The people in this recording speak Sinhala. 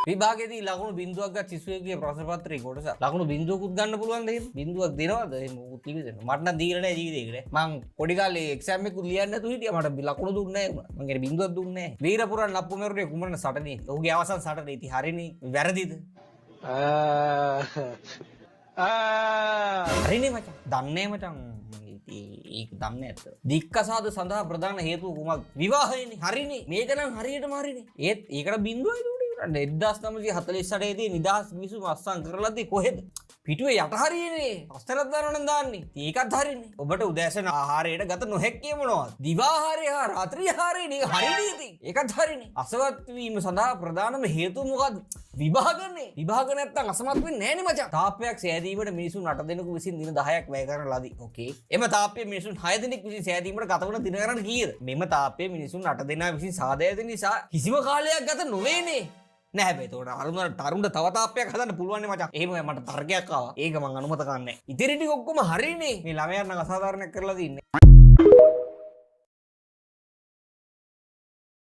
විභාගයේදී ලකුණු බිංදුවක් ගත් සිසුවෙකුගේ ප්‍රශ්න පත්‍රයේ කොටස ලකුණු බිංදුවකුත් ගන්න පුළුවන් දෙයක්. බිංදුවක් දෙනවද? එහෙම මොකුත් දෙනවා. මට නම් දීලා නැහැ ජීවිතේකට. මං පොඩි කාලේ එක්සෑම් එකකුත් ලියන්න නැතුව හිටියා. මට ලකුණු දුන්නේ නැහැ. මං ඒකට බිංදුවක් දුන්නේ නැහැ. වීරපුරන් නප්පුමෙරුගේ කුමරන සටනේ. ඔහුගේ අවසන් සටනේ ඉතින් හරිනේ. වැරදිද? හරිනේ මචං. දන්නේ මචං. ඒක දන්නේ නැත්ද? දික්කසාද සඳහා ප්‍රධාන හේතුව කුමක්ද? විවාහයනේ. හරිනේ. මේක නම් හරියටම හරිනේ. ඒත් ඒකට බිංදුවයි දුන්නේ. 1948 දී නිදහස් ගිවිසුම අත්සන් කරලාදී කොහෙද? පිටුවේ යට හරියනේ. අස්තරක් දානවනම් දාන්නේ. ඒකත් හරිනේ. ඔබට උදෑසන ආහාරයට ගත නොහැක්කිය මොනවද? දිවාහාරය හා රාත්‍රී ආහාරය හරිනේ ඉතින්. ඒකත් හරිනේ. අසවත් වීම සඳහා ප්‍රධානම හේතුව මොකද්ද? විභාගනේ. විභාග නැත්තම් අසමත් වෙන්නේ නැහනේ මචං. තාප්පයක් සෑදීමට මිනිසුන් 8 දෙනෙකු විසින් දින 10ක් වැය කරන ලදී. ඕකේ. එම තාප්පය මිනිසුන් 6 දෙනෙක් විසින් සෑදීමට ගත වන දින ගණන කීයද? මෙම තාප්පය මිනිසුන් 8 දෙනා විසින් සාදා ඇති නිසා කිසිම කාලයක් ගත නොවේනේ. නෑ හැබැයි ඒතකොට තරුණ තව තාප්පයක් හදන්න පුළුවන් නේ මචං. එහෙම මට තර්කයක් ආවා. ඒක මං අනුමත කරන්නේ නැහැ. ඉතින් ටික ඔක්කොම හරිනේ. මේ ළමයා නම් අසාධාරණයක් කරලා තින්නේ.